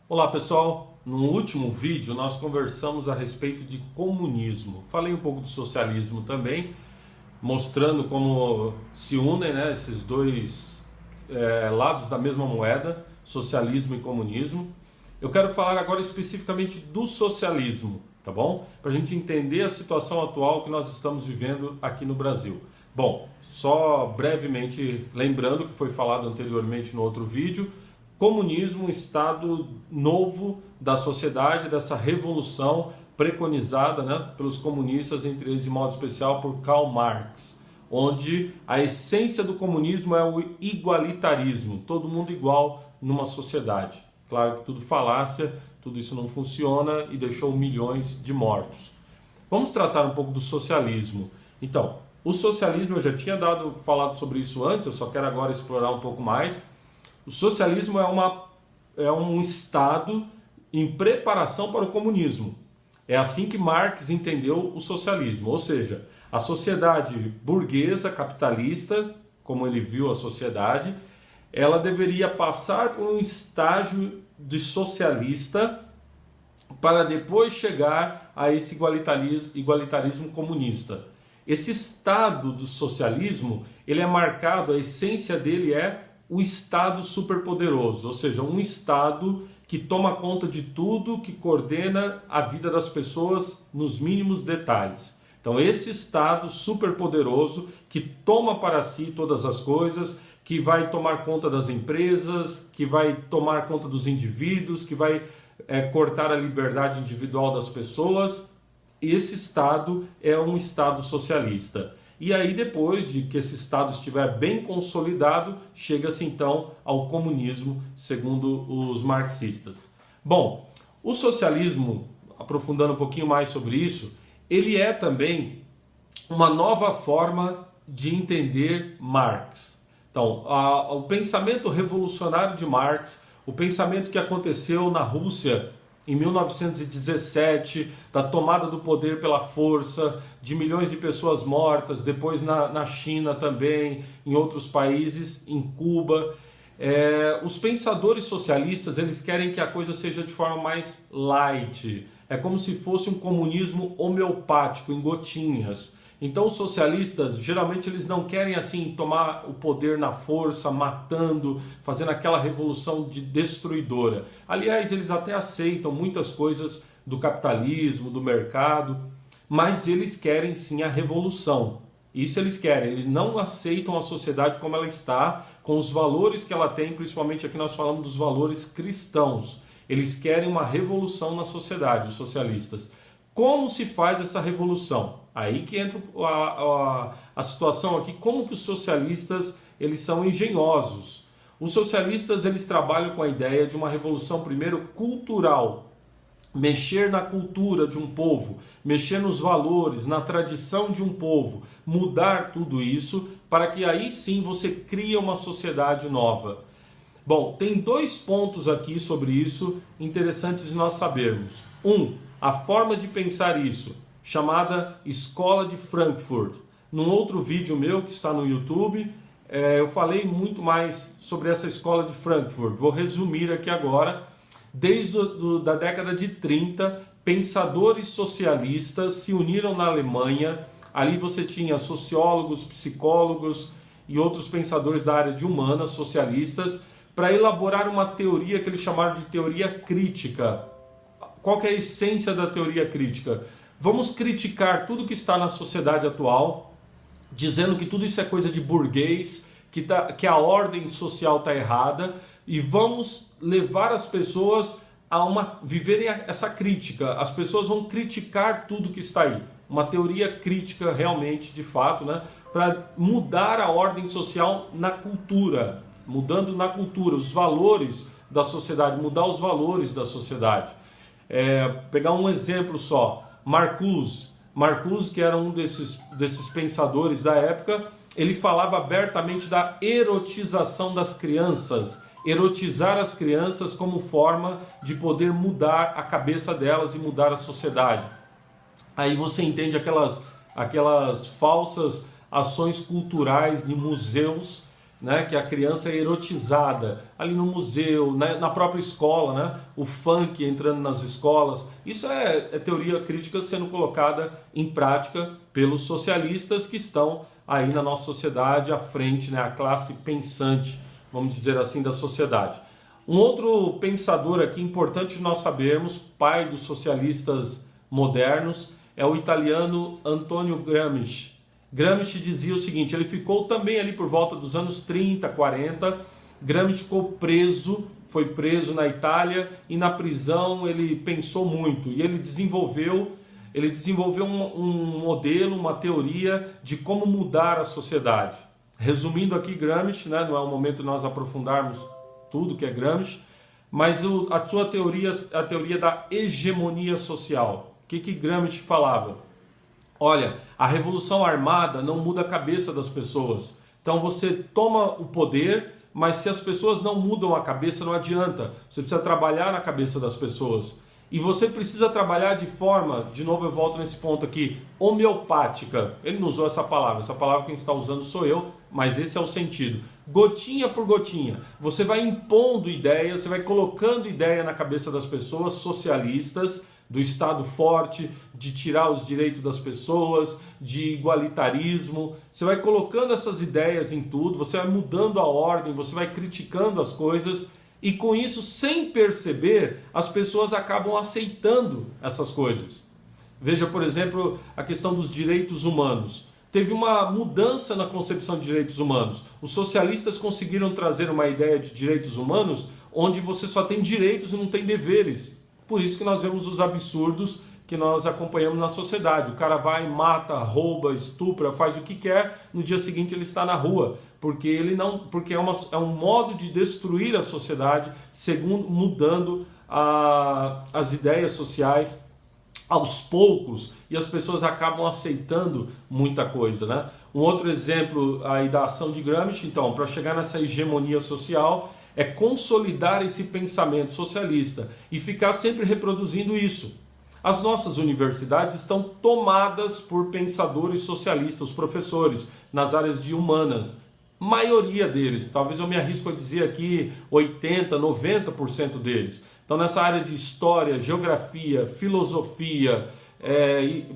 Olá pessoal, no último vídeo nós conversamos a respeito de comunismo. Falei um pouco do socialismo também, mostrando como se unem, esses dois lados da mesma moeda, socialismo e comunismo. Eu quero falar agora especificamente do socialismo, tá bom? Para a gente entender a situação atual que nós estamos vivendo aqui no Brasil. Bom, só brevemente lembrando que foi falado anteriormente no outro vídeo, comunismo, um estado novo da sociedade, dessa revolução preconizada pelos comunistas, entre eles de modo especial por Karl Marx, onde a essência do comunismo é o igualitarismo, todo mundo igual numa sociedade. Claro que tudo falácia, tudo isso não funciona e deixou milhões de mortos. Vamos tratar um pouco do socialismo. Então, o socialismo, eu já tinha falado sobre isso antes, eu só quero agora explorar um pouco mais. O socialismo é um estado em preparação para o comunismo. É assim que Marx entendeu o socialismo, ou seja, a sociedade burguesa, capitalista, como ele viu a sociedade, ela deveria passar por um estágio de socialista para depois chegar a esse igualitarismo comunista. Esse estado do socialismo, ele é marcado, a essência dele é o Estado superpoderoso, ou seja, um Estado que toma conta de tudo, que coordena a vida das pessoas nos mínimos detalhes. Então esse Estado superpoderoso que toma para si todas as coisas, que vai tomar conta das empresas, que vai tomar conta dos indivíduos, que vai cortar a liberdade individual das pessoas, esse Estado é um Estado socialista. E aí depois de que esse Estado estiver bem consolidado, chega-se então ao comunismo, segundo os marxistas. Bom, o socialismo, aprofundando um pouquinho mais sobre isso, ele é também uma nova forma de entender Marx. Então, o pensamento revolucionário de Marx, o pensamento que aconteceu na Rússia em 1917, da tomada do poder pela força, de milhões de pessoas mortas, depois na China também, em outros países, em Cuba. Os pensadores socialistas, eles querem que a coisa seja de forma mais light. É como se fosse um comunismo homeopático, em gotinhas. Então os socialistas, geralmente eles não querem assim tomar o poder na força, matando, fazendo aquela revolução destruidora. Aliás, eles até aceitam muitas coisas do capitalismo, do mercado, mas eles querem sim a revolução. Isso eles querem, eles não aceitam a sociedade como ela está, com os valores que ela tem, principalmente aqui nós falamos dos valores cristãos. Eles querem uma revolução na sociedade, os socialistas. Como se faz essa revolução? Aí que entra a situação aqui, como que os socialistas eles são engenhosos. Os socialistas eles trabalham com a ideia de uma revolução primeiro cultural, mexer na cultura de um povo, mexer nos valores, na tradição de um povo, mudar tudo isso para que aí sim você crie uma sociedade nova. Bom, tem dois pontos aqui sobre isso interessantes de nós sabermos. A forma de pensar isso, chamada Escola de Frankfurt. Num outro vídeo meu que está no YouTube, eu falei muito mais sobre essa Escola de Frankfurt. Vou resumir aqui agora. Desde da década de 30, pensadores socialistas se uniram na Alemanha. Ali você tinha sociólogos, psicólogos e outros pensadores da área de humanas, socialistas, para elaborar uma teoria que eles chamaram de teoria crítica. Qual que é a essência da teoria crítica? Vamos criticar tudo que está na sociedade atual, dizendo que tudo isso é coisa de burguês, que a ordem social está errada, e vamos levar as pessoas a viverem essa crítica. As pessoas vão criticar tudo que está aí. Uma teoria crítica realmente, de fato, para mudar a ordem social na cultura, mudando na cultura, os valores da sociedade, mudar os valores da sociedade. Pegar um exemplo só, Marcuse, que era um desses pensadores da época, ele falava abertamente da erotização das crianças, erotizar as crianças como forma de poder mudar a cabeça delas e mudar a sociedade. Aí você entende aquelas falsas ações culturais de museus né, que a criança é erotizada ali no museu, né, na própria escola, né, o funk entrando nas escolas. Isso é teoria crítica sendo colocada em prática pelos socialistas que estão aí na nossa sociedade à frente, né, a classe pensante, vamos dizer assim, da sociedade. Um outro pensador aqui importante nós sabermos, pai dos socialistas modernos, é o italiano Antonio Gramsci. Gramsci dizia o seguinte, ele ficou também ali por volta dos anos 30, 40, Gramsci ficou preso, foi preso na Itália e na prisão ele pensou muito e ele desenvolveu um modelo, uma teoria de como mudar a sociedade. Resumindo aqui Gramsci, né, não é o momento de nós aprofundarmos tudo que é Gramsci, mas a sua teoria, a teoria da hegemonia social. O que Gramsci falava? Olha, a revolução armada não muda a cabeça das pessoas. Então você toma o poder, mas se as pessoas não mudam a cabeça, não adianta. Você precisa trabalhar na cabeça das pessoas. E você precisa trabalhar de forma, de novo eu volto nesse ponto aqui, homeopática. Ele não usou essa palavra quem está usando sou eu, mas esse é o sentido. Gotinha por gotinha, você vai impondo ideias, você vai colocando ideia na cabeça das pessoas socialistas, do Estado forte, de tirar os direitos das pessoas, de igualitarismo. Você vai colocando essas ideias em tudo, você vai mudando a ordem, você vai criticando as coisas e com isso, sem perceber, as pessoas acabam aceitando essas coisas. Veja, por exemplo, a questão dos direitos humanos. Teve uma mudança na concepção de direitos humanos. Os socialistas conseguiram trazer uma ideia de direitos humanos onde você só tem direitos e não tem deveres. Por isso que nós vemos os absurdos que nós acompanhamos na sociedade. O cara vai, mata, rouba, estupra, faz o que quer, no dia seguinte ele está na rua, porque é um modo de destruir a sociedade, segundo mudando as ideias sociais aos poucos, e as pessoas acabam aceitando muita coisa, né? Um outro exemplo aí da ação de Gramsci, então, para chegar nessa hegemonia social, é consolidar esse pensamento socialista e ficar sempre reproduzindo isso. As nossas universidades estão tomadas por pensadores socialistas, os professores, nas áreas de humanas. Maioria deles, talvez eu me arrisco a dizer aqui 80%, 90% deles. Então nessa área de história, geografia, filosofia,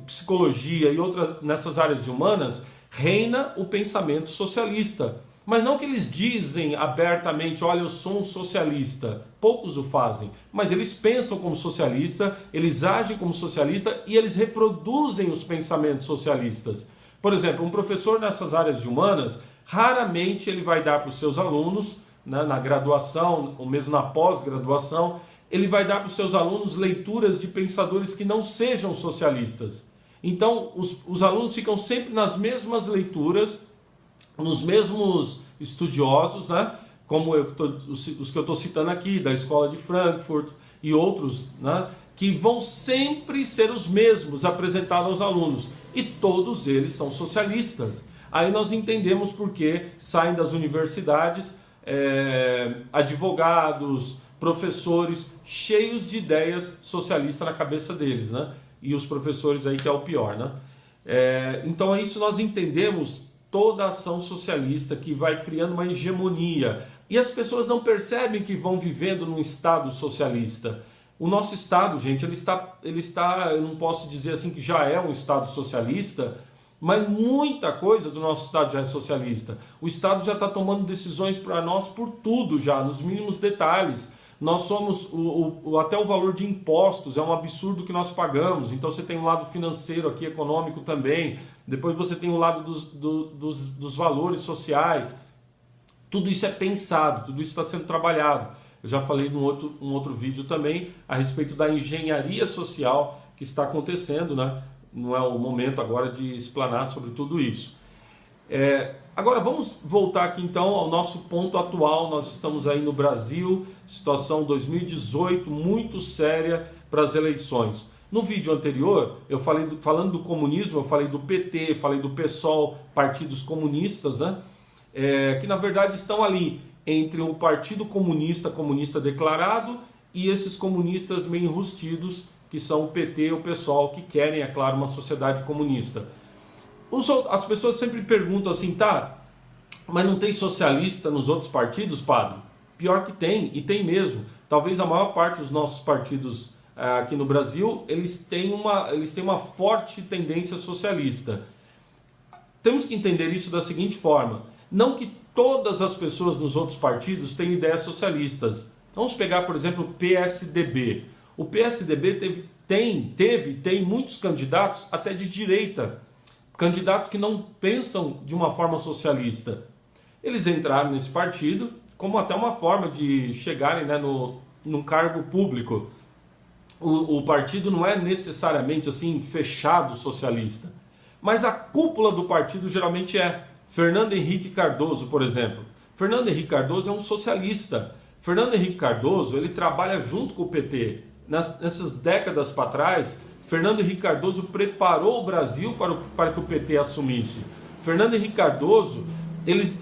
psicologia e outras nessas áreas de humanas, reina o pensamento socialista. Mas não que eles dizem abertamente, olha, eu sou um socialista. Poucos o fazem, mas eles pensam como socialista, eles agem como socialista e eles reproduzem os pensamentos socialistas. Por exemplo, um professor nessas áreas de humanas, raramente ele vai dar para os seus alunos, né, na graduação ou mesmo na pós-graduação, ele vai dar para os seus alunos leituras de pensadores que não sejam socialistas. Então, os alunos ficam sempre nas mesmas leituras, nos mesmos estudiosos, né? Como os que eu estou citando aqui, da Escola de Frankfurt e outros, né? Que vão sempre ser os mesmos apresentados aos alunos. E todos eles são socialistas. Aí nós entendemos por que saem das universidades advogados, professores cheios de ideias socialistas na cabeça deles, né? E os professores aí que é o pior, né? Então é isso, nós entendemos toda a ação socialista que vai criando uma hegemonia. E as pessoas não percebem que vão vivendo num Estado socialista. O nosso Estado, gente, ele está, eu não posso dizer assim que já é um Estado socialista, mas muita coisa do nosso Estado já é socialista. O Estado já está tomando decisões para nós por tudo já, nos mínimos detalhes. Nós somos, até o valor de impostos é um absurdo que nós pagamos. Então você tem um lado financeiro aqui, econômico também. Depois você tem o lado dos valores sociais. Tudo isso é pensado, tudo isso está sendo trabalhado. Eu já falei num outro vídeo também a respeito da engenharia social que está acontecendo, né? Não é o momento agora de explanar sobre tudo isso. Agora vamos voltar aqui então ao nosso ponto atual. Nós estamos aí no Brasil, situação 2018 muito séria para as eleições. No vídeo anterior, eu falando do comunismo, eu falei do PT, falei do PSOL, partidos comunistas, né? Que na verdade estão ali entre o Partido Comunista declarado, e esses comunistas meio enrustidos, que são o PT e o PSOL, que querem, é claro, uma sociedade comunista. As pessoas sempre perguntam assim, tá, Mas não tem socialista nos outros partidos, padre? Pior que tem, e tem mesmo. Talvez a maior parte dos nossos partidos aqui no Brasil, eles têm uma forte tendência socialista. Temos que entender isso da seguinte forma: não que todas as pessoas nos outros partidos têm ideias socialistas. Vamos pegar, por exemplo, o PSDB. O PSDB tem muitos candidatos até de direita, candidatos que não pensam de uma forma socialista. Eles entraram nesse partido como até uma forma de chegarem, né, num cargo público. O partido não é necessariamente assim fechado socialista, mas a cúpula do partido geralmente é. Fernando Henrique Cardoso, por exemplo. Fernando Henrique Cardoso é um socialista. Fernando Henrique Cardoso, ele trabalha junto com o PT. Nessas décadas para trás, Fernando Henrique Cardoso preparou o Brasil para que o PT assumisse. Fernando Henrique Cardoso,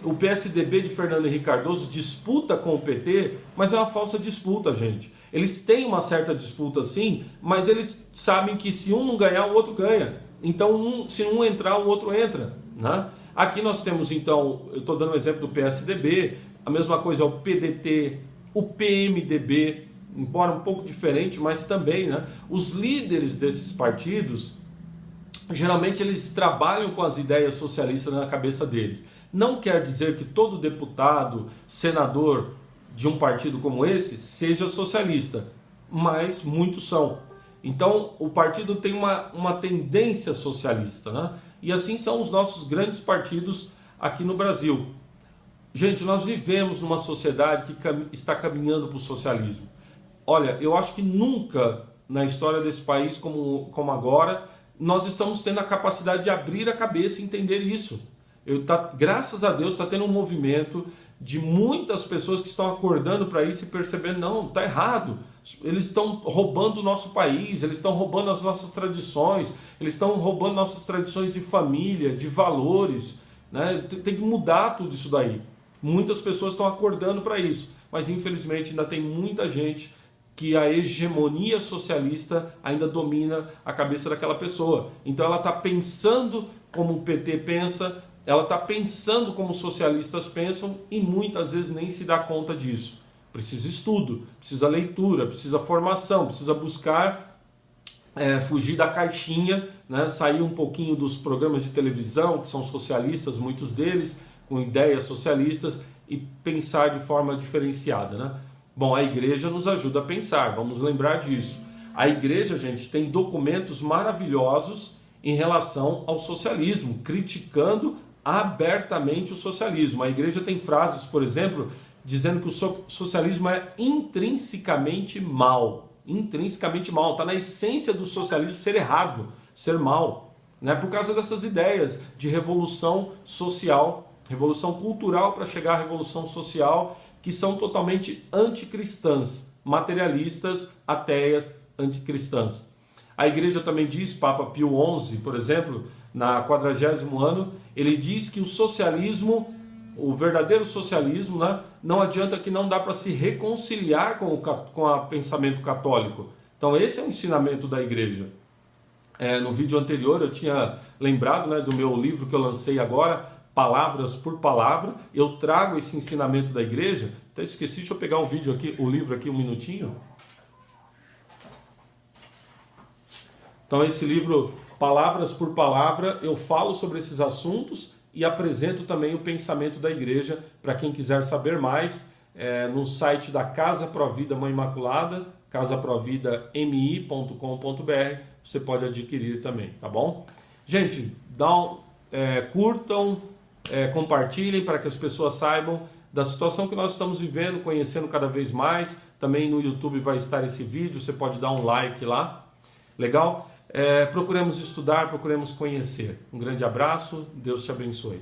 o PSDB de Fernando Henrique Cardoso disputa com o PT, mas é uma falsa disputa, gente. Eles têm uma certa disputa sim, mas eles sabem que se um não ganhar, o outro ganha. Então, se um entrar, o outro entra, né? Aqui nós temos, então, eu estou dando um exemplo do PSDB, a mesma coisa é o PDT, o PMDB, embora um pouco diferente, mas também, né? Os líderes desses partidos, geralmente eles trabalham com as ideias socialistas na cabeça deles. Não quer dizer que todo deputado, senador de um partido como esse seja socialista, mas muitos são. Então o partido tem uma tendência socialista, né? E assim são os nossos grandes partidos aqui no Brasil. Gente, nós vivemos numa sociedade que está caminhando para o socialismo. Olha, eu acho que nunca na história desse país como agora, nós estamos tendo a capacidade de abrir a cabeça e entender isso. Graças a Deus está tendo um movimento de muitas pessoas que estão acordando para isso e percebendo, não, está errado. Eles estão roubando o nosso país, eles estão roubando as nossas tradições, eles estão roubando nossas tradições de família, de valores, né? Tem que mudar tudo isso daí. Muitas pessoas estão acordando para isso, mas infelizmente ainda tem muita gente que a hegemonia socialista ainda domina a cabeça daquela pessoa. Então ela está pensando como o PT pensa, ela está pensando como os socialistas pensam e muitas vezes nem se dá conta disso. Precisa estudo, precisa leitura, precisa formação, precisa buscar fugir da caixinha, né? Sair um pouquinho dos programas de televisão, que são socialistas, muitos deles, com ideias socialistas, e pensar de forma diferenciada, né? Bom, a igreja nos ajuda a pensar, vamos lembrar disso. A igreja, gente, tem documentos maravilhosos em relação ao socialismo, criticando abertamente o socialismo. A igreja tem frases, por exemplo, dizendo que o socialismo é intrinsecamente mal. Intrinsecamente mal. Está na essência do socialismo ser errado, ser mal, né? Por causa dessas ideias de revolução social, revolução cultural para chegar à revolução social, que são totalmente anticristãs, materialistas, ateias, anticristãs. A igreja também diz, Papa Pio XI, por exemplo, na 40º ano, ele diz que o socialismo, o verdadeiro socialismo, né, não adianta, que não dá para se reconciliar com o pensamento católico. Então esse é o ensinamento da igreja. No vídeo anterior eu tinha lembrado, né, do meu livro que eu lancei agora, Palavras por Palavra. Eu trago esse ensinamento da igreja. Até esqueci, deixa eu pegar o livro aqui um minutinho. Então esse livro, Palavras por Palavra, eu falo sobre esses assuntos e apresento também o pensamento da igreja para quem quiser saber mais, no site da Casa Provida Mãe Imaculada, casaprovidami.com.br, você pode adquirir também, tá bom? Gente, curtam, compartilhem para que as pessoas saibam da situação que nós estamos vivendo, conhecendo cada vez mais. Também no YouTube vai estar esse vídeo, você pode dar um like lá, legal? Procuremos estudar, procuremos conhecer. Um grande abraço, Deus te abençoe.